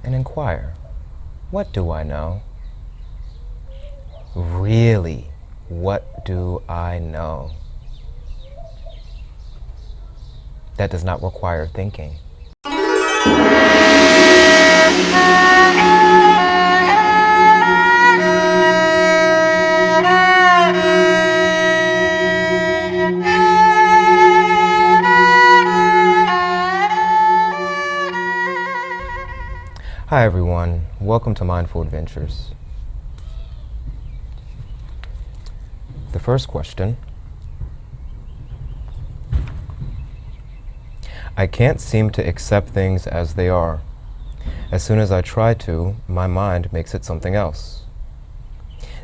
and inquire, what do I know? Really, what do I know? That does not require thinking. Hi everyone, welcome to Mindful Adventures. The first question: I can't seem to accept things as they are. As soon as I try to, my mind makes it something else.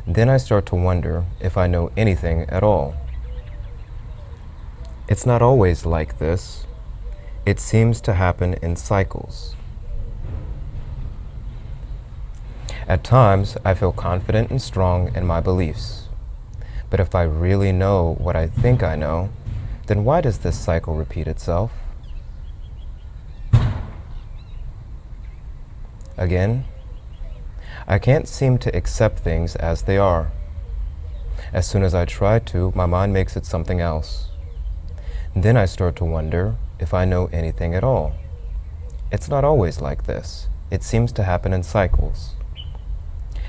Then I start to wonder if I know anything at all. It's not always like this. It seems to happen in cycles. At times, I feel confident and strong in my beliefs. But if I really know what I think I know, then why does this cycle repeat itself? Again, I can't seem to accept things as they are. As soon as I try to, my mind makes it something else. Then I start to wonder if I know anything at all. It's not always like this. It seems to happen in cycles.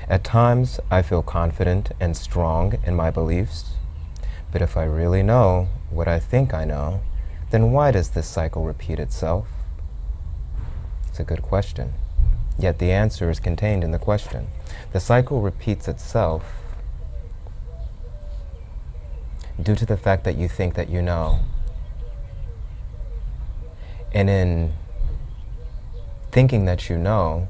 At times, I feel confident and strong in my beliefs. But if I really know what I think I know, then why does this cycle repeat itself? It's a good question. Yet the answer is contained in the question. The cycle repeats itself due to the fact that you think that you know. And in thinking that you know,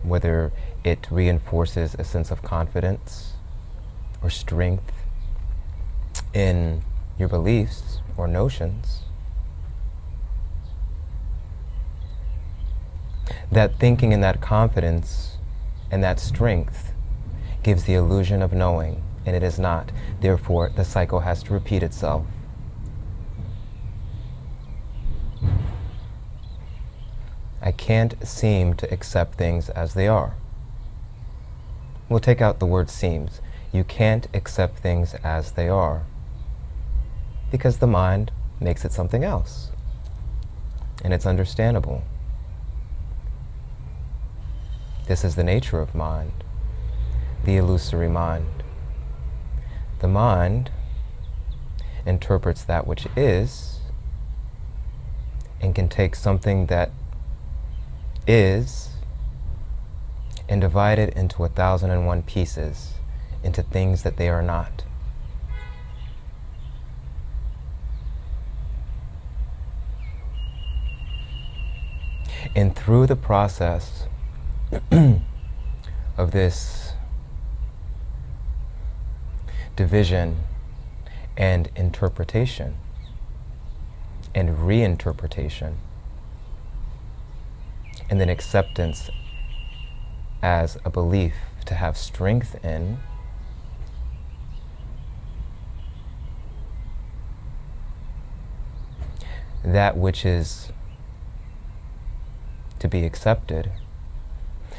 whether it reinforces a sense of confidence or strength in your beliefs or notions, that thinking and that confidence and that strength gives the illusion of knowing, and it is not. Therefore, the cycle has to repeat itself. I can't seem to accept things as they are. We'll take out the word seems. You can't accept things as they are because the mind makes it something else. And it's understandable. This is the nature of mind, the illusory mind. The mind interprets that which is and can take something that is and divide it into 1,001 pieces into things that they are not. And through the process of this division and interpretation and reinterpretation, and then acceptance as a belief to have strength in, that which is to be accepted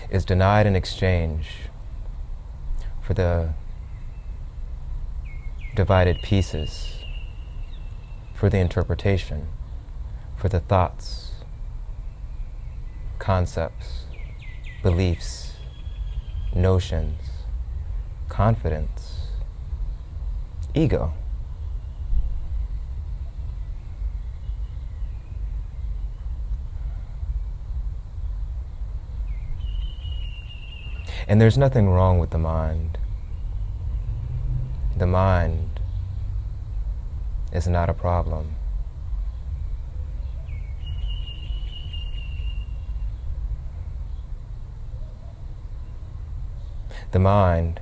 is denied in exchange for the divided pieces, for the interpretation, for the thoughts, concepts, beliefs, notions, confidence, ego. And there's nothing wrong with the mind. The mind is not a problem. The mind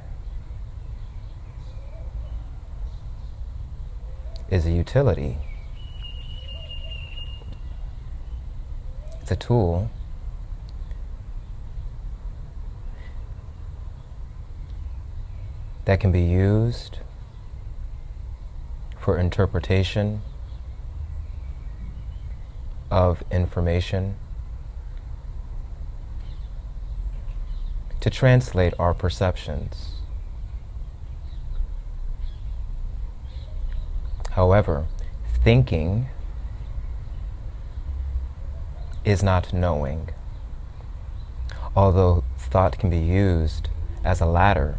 is a utility. It's a tool that can be used for interpretation of information to translate our perceptions. However, thinking is not knowing. Although thought can be used as a ladder,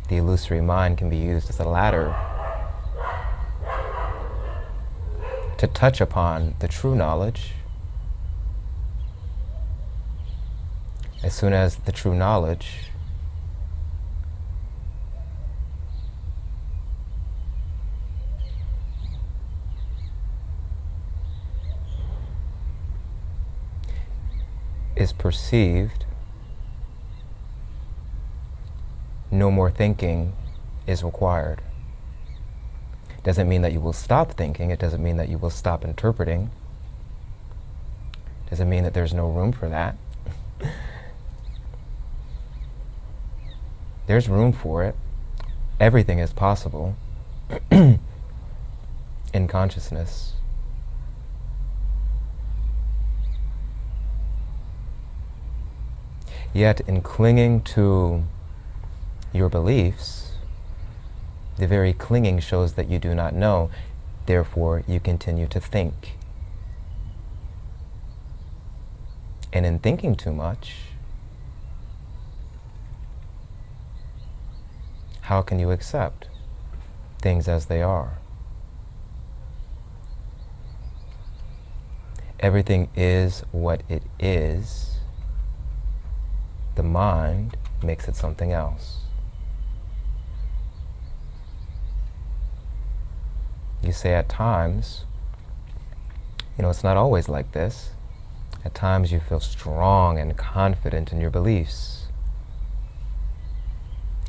the illusory mind can be used as a ladder to touch upon the true knowledge. As soon as the true knowledge is perceived, no more thinking is required. Doesn't mean that you will stop thinking. It doesn't mean that you will stop interpreting. Doesn't mean that there's no room for that. There's room for it. Everything is possible in consciousness. Yet in clinging to your beliefs, the very clinging shows that you do not know, therefore you continue to think. And in thinking too much, how can you accept things as they are? Everything is what it is. The mind makes it something else. You say at times, it's not always like this. At times you feel strong and confident in your beliefs,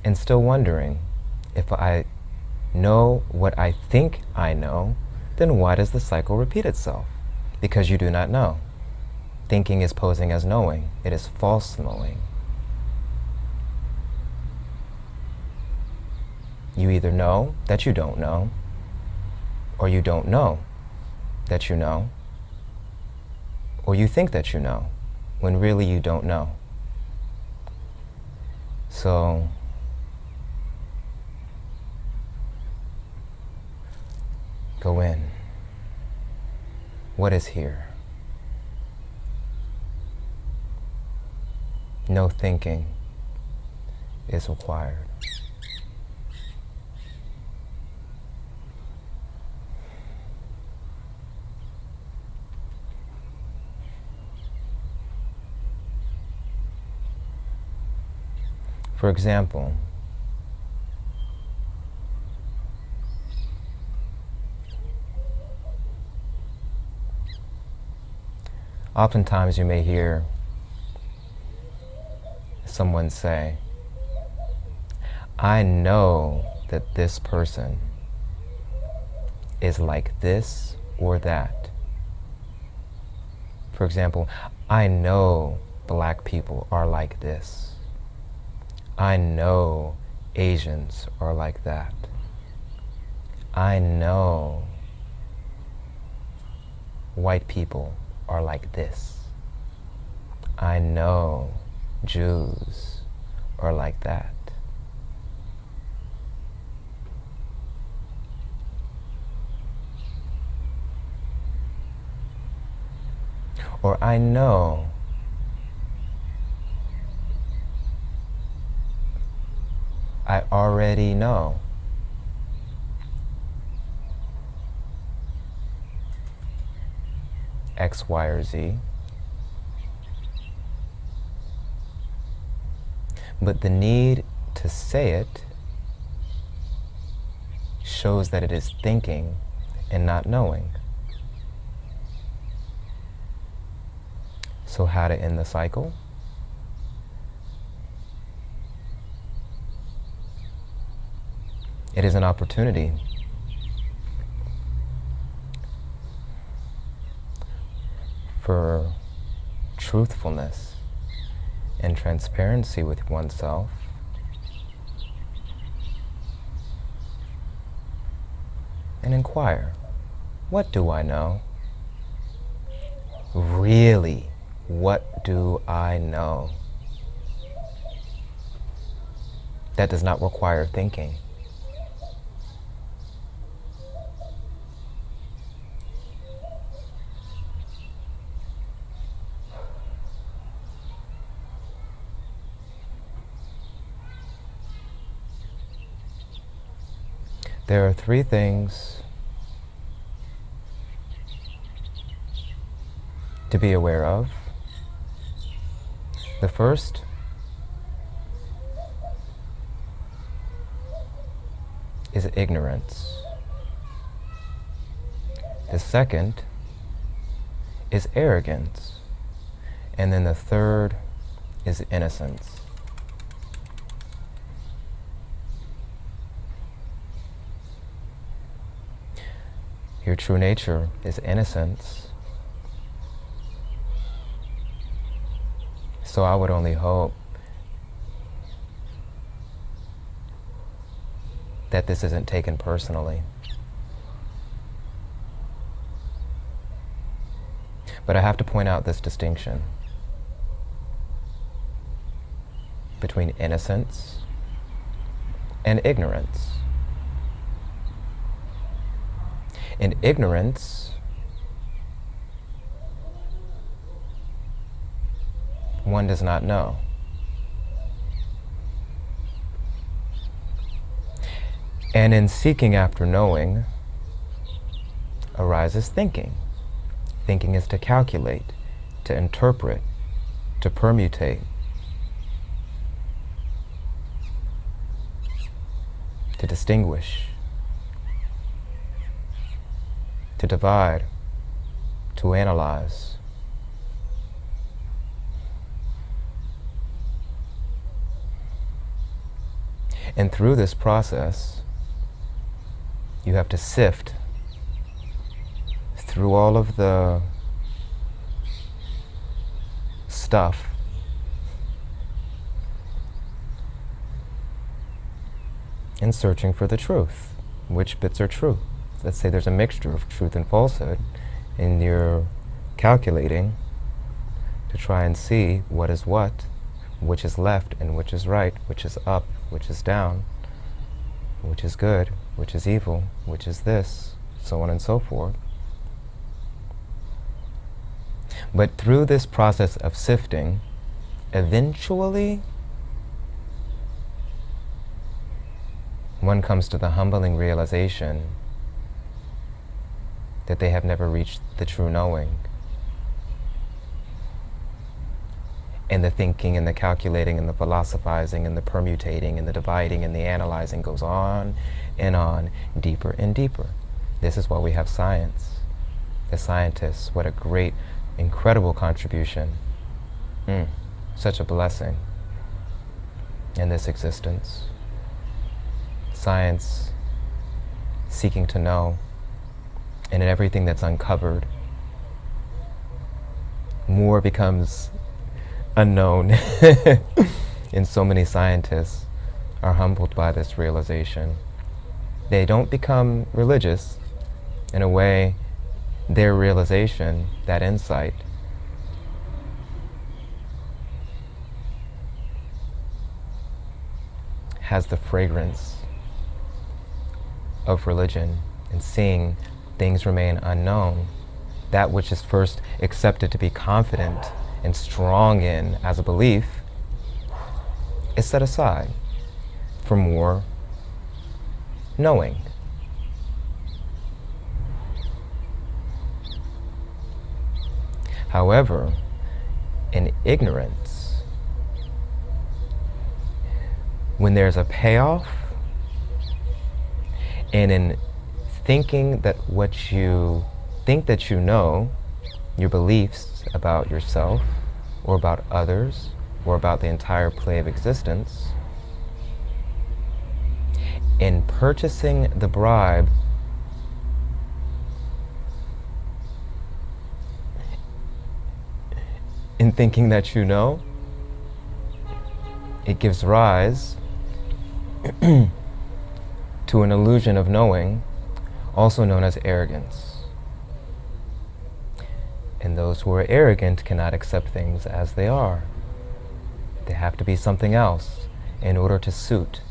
and still wondering, if I know what I think I know, then why does the cycle repeat itself? Because you do not know. Thinking is posing as knowing. It is false knowing. You either know that you don't know, or you don't know that you know, or you think that you know, when really you don't know. So, go in. What is here? No thinking is required. For example, oftentimes you may hear someone say, I know that this person is like this or that. For example, I know black people are like this. I know Asians are like that. I know white people are like this. I know Jews are like that. Or I know I already know X, Y, or Z. But the need to say it shows that it is thinking and not knowing. So how to end the cycle? It is an opportunity for truthfulness and transparency with oneself, and inquire, what do I know? Really, what do I know? That does not require thinking. There are three things to be aware of. The first is ignorance. The second is arrogance. And then the third is innocence. Your true nature is innocence. So I would only hope that this isn't taken personally. But I have to point out this distinction between innocence and ignorance. In ignorance, one does not know. And in seeking after knowing arises thinking. Thinking is to calculate, to interpret, to permutate, to distinguish, to divide, to analyze. And through this process, you have to sift through all of the stuff in searching for the truth. Which bits are true? Let's say there's a mixture of truth and falsehood, and you're calculating to try and see what is what, which is left and which is right, which is up, which is down, which is good, which is evil, which is this, so on and so forth. But through this process of sifting, eventually one comes to the humbling realization that they have never reached the true knowing. And the thinking and the calculating and the philosophizing and the permutating and the dividing and the analyzing goes on, deeper and deeper. This is why we have science. The scientists, what a great, incredible contribution. Such a blessing in this existence. Science seeking to know, and in everything that's uncovered, more becomes unknown. And so many scientists are humbled by this realization. They don't become religious. In a way, their realization, that insight, has the fragrance of religion, and seeing things remain unknown, that which is first accepted to be confident and strong in as a belief is set aside for more knowing. However, in ignorance, when there's a payoff, and in thinking that what you think that you know, your beliefs about yourself or about others or about the entire play of existence, in purchasing the bribe in thinking that you know, it gives rise to an illusion of knowing, also known as arrogance. And those who are arrogant cannot accept things as they are. They have to be something else. in order to suit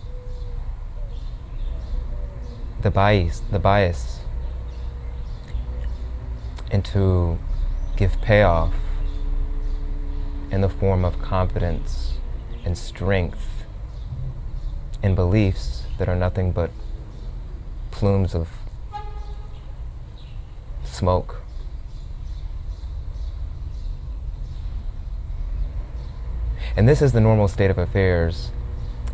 the bias, and to give payoff in the form of confidence and strength in beliefs that are nothing but plumes of smoke. And this is the normal state of affairs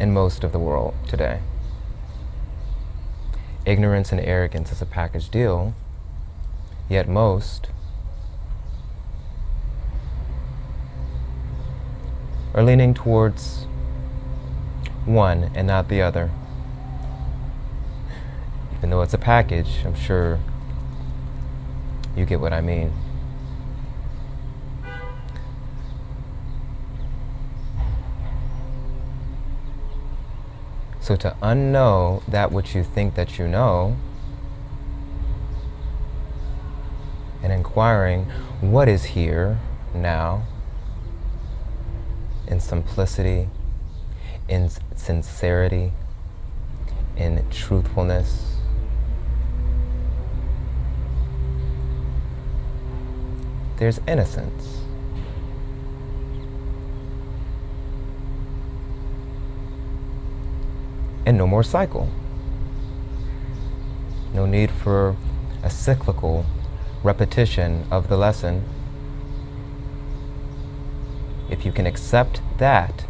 in most of the world today. Ignorance and arrogance is a package deal, yet most are leaning towards one and not the other. Even though it's a package, I'm sure you get what I mean. So to unknow that which you think that you know, and inquiring what is here now, in simplicity, in sincerity, in truthfulness, there's innocence. And no more cycle. No need for a cyclical repetition of the lesson. If you can accept that,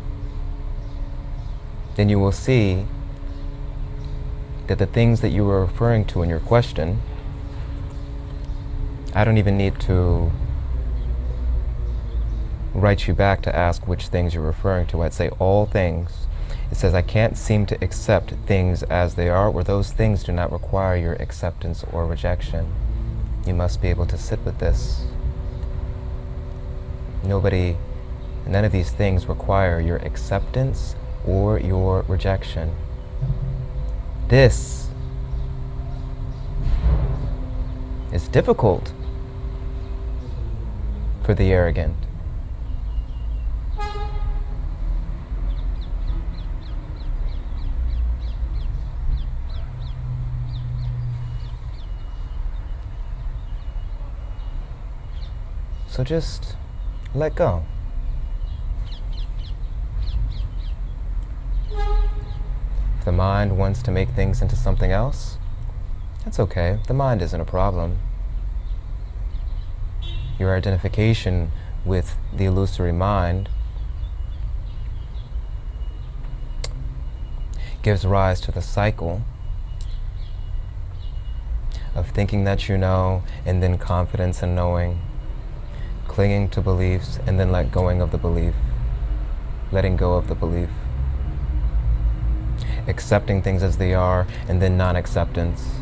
then you will see that the things that you were referring to in your question, I don't even need to write you back to ask which things you're referring to. I'd say all things. It says, I can't seem to accept things as they are, or those things do not require your acceptance or rejection. You must be able to sit with this. None of these things require your acceptance or your rejection. This is difficult for the arrogant. So just let go. If the mind wants to make things into something else, that's okay. The mind isn't a problem. Your identification with the illusory mind gives rise to the cycle of thinking that you know, and then confidence in knowing, clinging to beliefs, and then letting go of the belief, accepting things as they are, and then non-acceptance.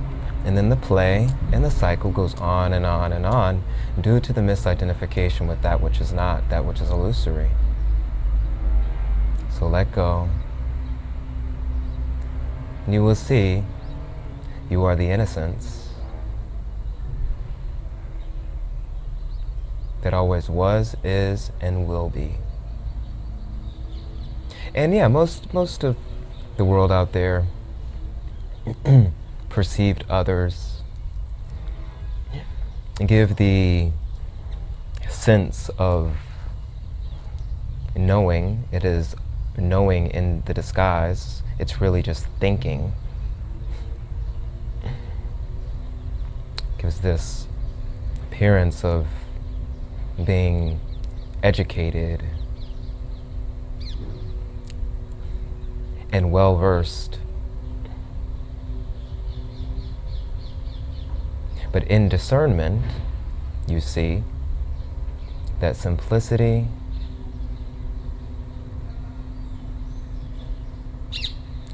And then the play and the cycle goes on and on and on due to the misidentification with that which is not, that which is illusory. So let go. And you will see you are the innocence that always was, is, and will be. And yeah, most of the world out there perceived others give the sense of knowing. It is knowing in the disguise. It's really just thinking. Gives this appearance of being educated and well-versed. But in discernment, you see that simplicity,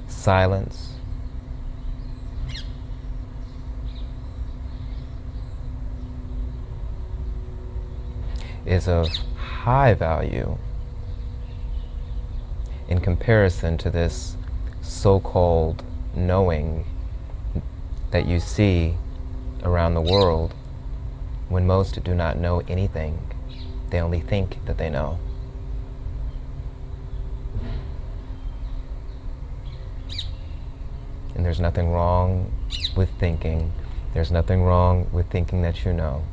silence, is of high value in comparison to this so-called knowing that you see around the world, when most do not know anything. They only think that they know. And there's nothing wrong with thinking. There's nothing wrong with thinking that you know.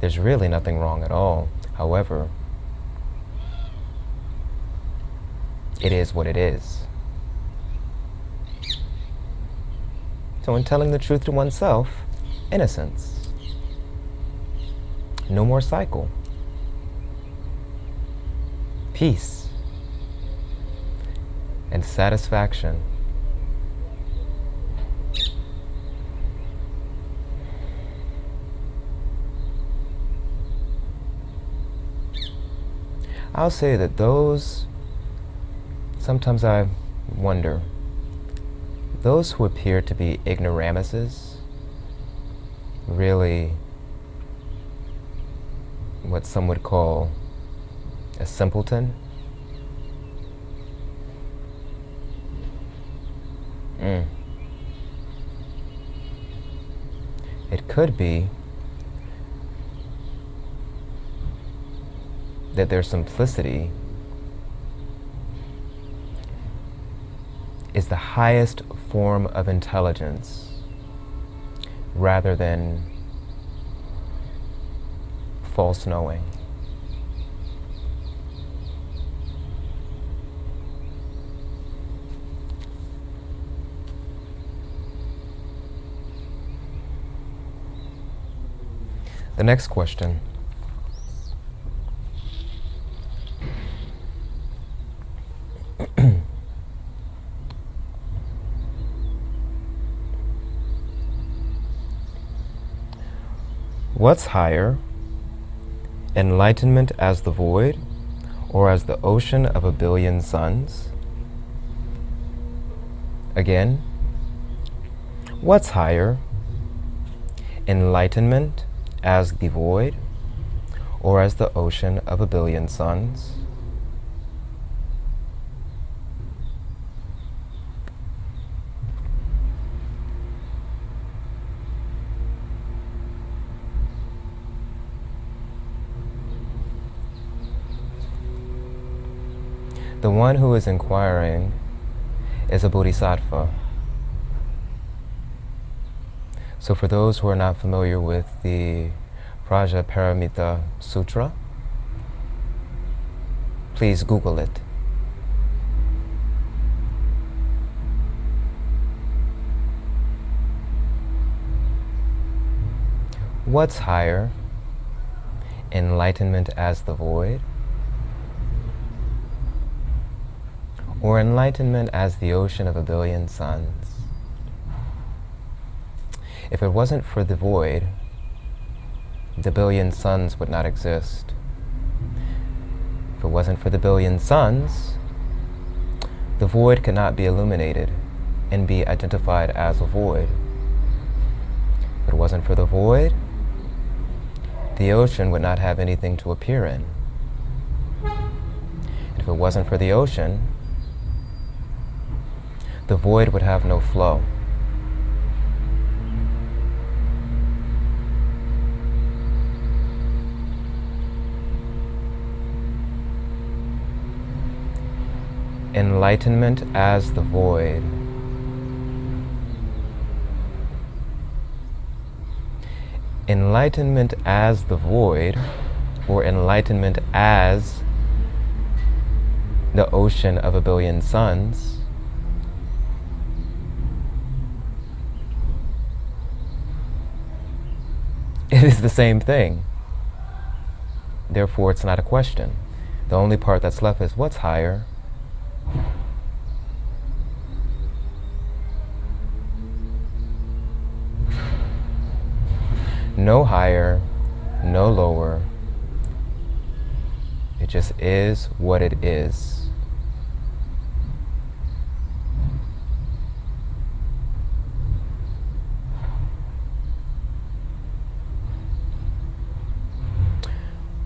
There's really nothing wrong at all. However, it is what it is. So in telling the truth to oneself, innocence. No more cycle. Peace. And satisfaction. I'll say that sometimes I wonder, those who appear to be ignoramuses, really what some would call a simpleton. It could be that their simplicity is the highest form of intelligence rather than false knowing. The next question. What's higher, enlightenment as the void, or as the ocean of a billion suns? Again, what's higher, enlightenment as the void, or as the ocean of a billion suns? The one who is inquiring is a bodhisattva. So for those who are not familiar with the Prajaparamita Sutra, please Google it. What's higher, enlightenment as the void, or enlightenment as the ocean of a billion suns? If it wasn't for the void, the billion suns would not exist. If it wasn't for the billion suns, the void could not be illuminated and be identified as a void. If it wasn't for the void, the ocean would not have anything to appear in. And if it wasn't for the ocean, the void would have no flow. Enlightenment as the void. Enlightenment as the void, or enlightenment as the ocean of a billion suns, it is the same thing. Therefore, it's not a question. The only part that's left is what's higher. No higher, no lower. It just is what it is.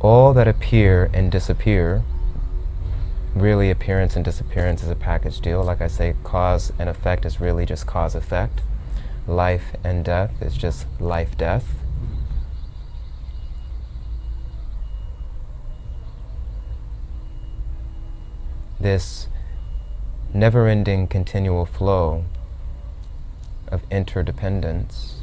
All that appear and disappear, really appearance and disappearance is a package deal. Like I say, cause and effect is really just cause-effect. Life and death is just life-death. This never-ending continual flow of interdependence.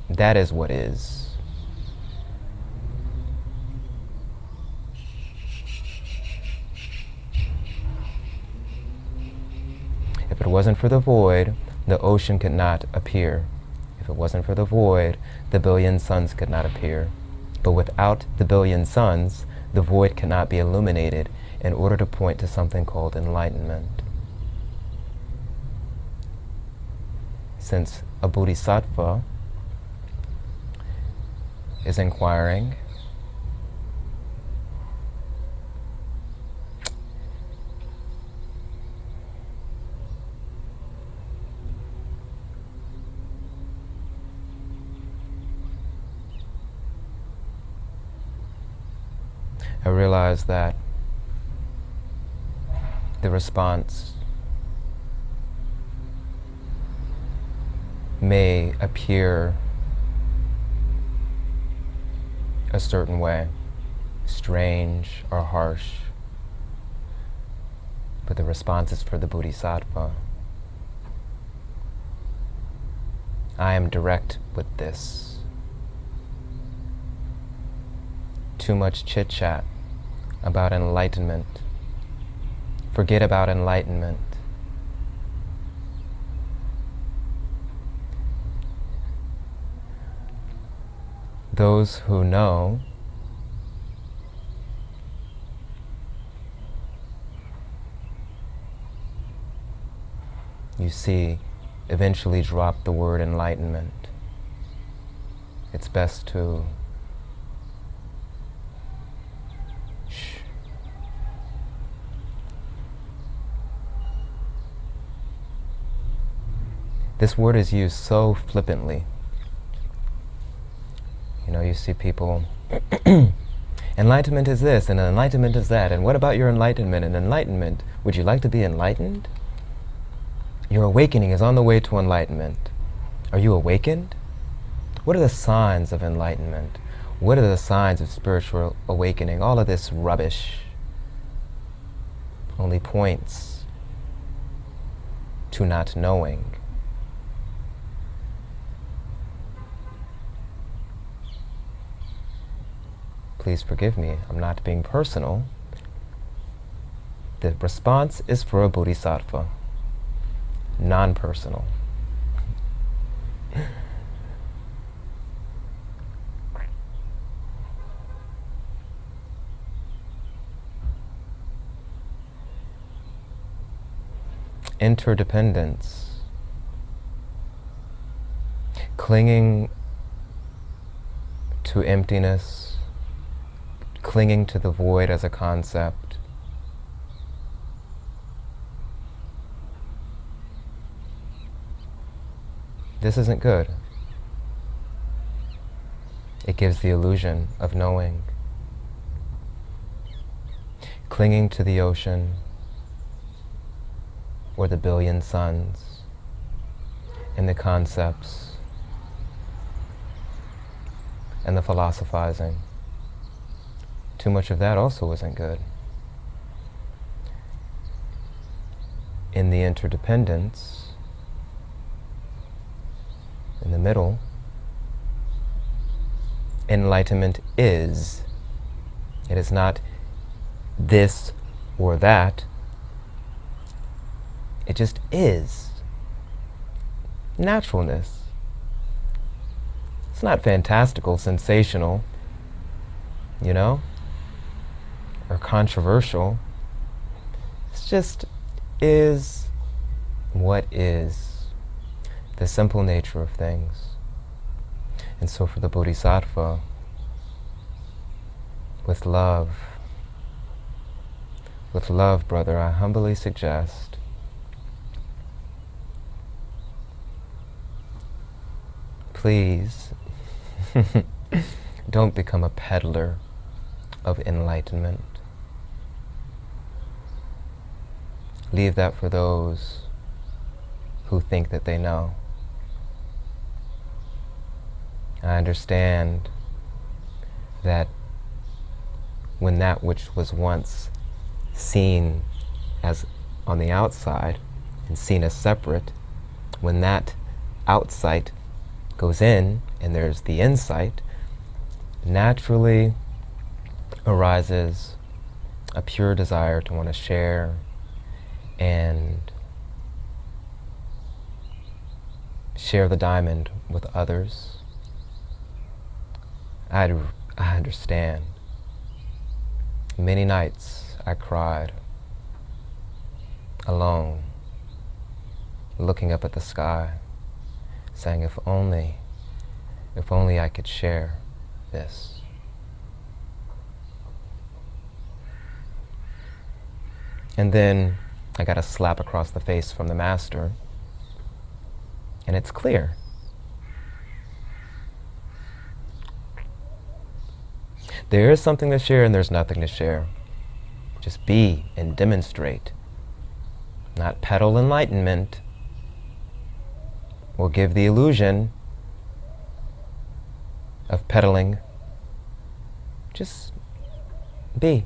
That is what is. If it wasn't for the void, the ocean could not appear. If it wasn't for the void, the billion suns could not appear. But without the billion suns, the void cannot be illuminated in order to point to something called enlightenment. Since a bodhisattva is inquiring, I realize that the response may appear a certain way, strange or harsh, but the response is for the bodhisattva. I am direct with this. Too much chit-chat about enlightenment. Forget about enlightenment. Those who know you see eventually drop the word enlightenment. It's best to This word is used so flippantly. You know, you see people, enlightenment is this, and enlightenment is that, and what about your enlightenment? And enlightenment, would you like to be enlightened? Your awakening is on the way to enlightenment. Are you awakened? What are the signs of enlightenment? What are the signs of spiritual awakening? All of this rubbish only points to not knowing. Please forgive me, I'm not being personal. The response is for a bodhisattva, non-personal. Interdependence. Clinging to emptiness, clinging to the void as a concept. This isn't good. It gives the illusion of knowing. Clinging to the ocean or the billion suns and the concepts and the philosophizing. Too much of that also isn't good. In the interdependence, in the middle, enlightenment is. It is not this or that. It just is. Naturalness. It's not fantastical, sensational, you know, or controversial. It's just is what is. The simple nature of things. And so for the Bodhisattva, with love, brother, I humbly suggest please don't become a peddler of enlightenment. Leave that for those who think that they know. I understand that when that which was once seen as on the outside and seen as separate, when that outsight goes in and there's the insight, naturally arises a pure desire to want to share and share the diamond with others. I understand. Many nights I cried alone, looking up at the sky, saying, if only I could share this. And then I got a slap across the face from the master, and it's clear. There is something to share and there's nothing to share. Just be and demonstrate. Not peddle enlightenment or give the illusion of peddling. Just be.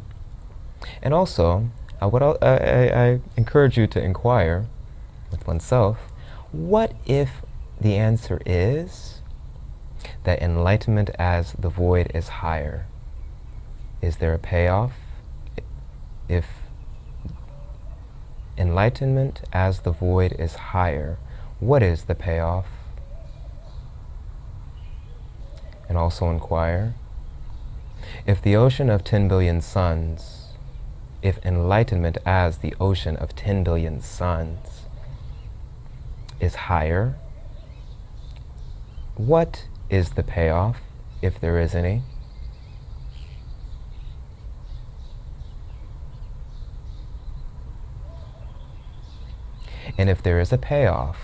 And also, I encourage you to inquire with oneself, what if the answer is that enlightenment as the void is higher? Is there a payoff? If enlightenment as the void is higher, what is the payoff? And also inquire, if the ocean of 10 billion suns, if enlightenment as the ocean of 10 billion suns is higher, what is the payoff, if there is any? And if there is a payoff,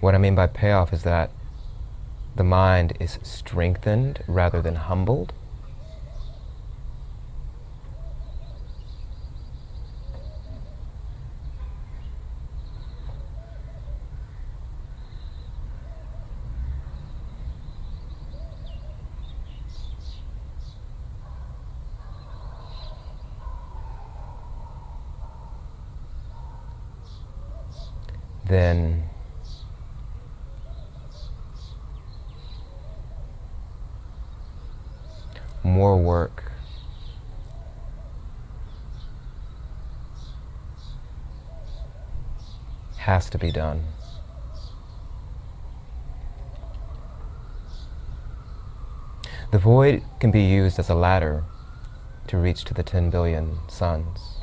what I mean by payoff is that the mind is strengthened rather than humbled. Then more work has to be done. The void can be used as a ladder to reach to the 10 billion suns.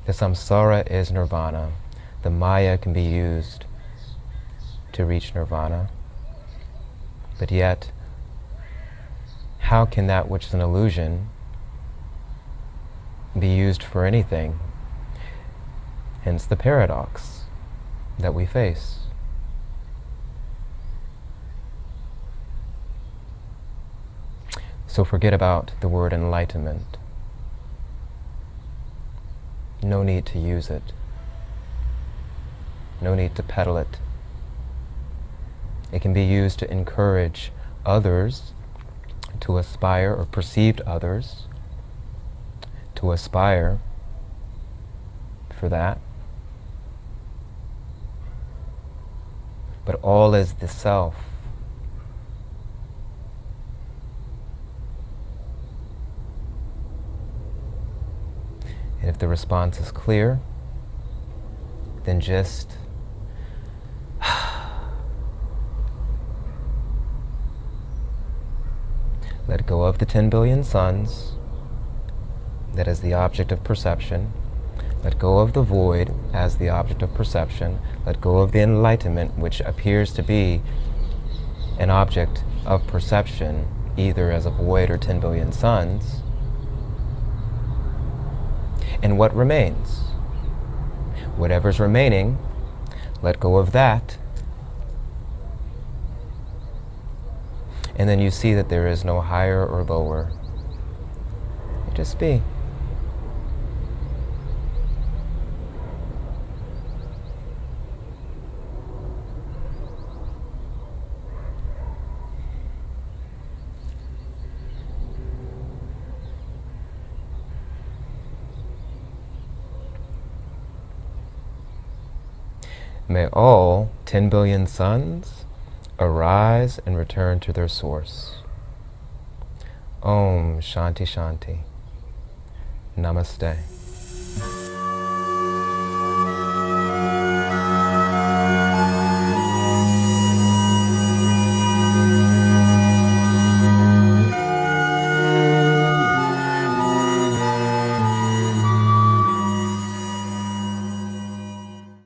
The samsara is nirvana. The maya can be used to reach nirvana. But yet, how can that which is an illusion be used for anything? Hence the paradox that we face. So forget about the word enlightenment. No need to use it. No need to peddle it. It can be used to encourage others to aspire, or perceived others to aspire for that. But all is the self. And if the response is clear, then just let go of the 10 billion suns that is the object of perception. Let go of the void as the object of perception. Let go of the enlightenment, which appears to be an object of perception, either as a void or 10 billion suns. And what remains? Whatever's remaining, let go of that. And then you see that there is no higher or lower. Just be. May all 10 billion suns arise and return to their source. Om Shanti Shanti. Namaste.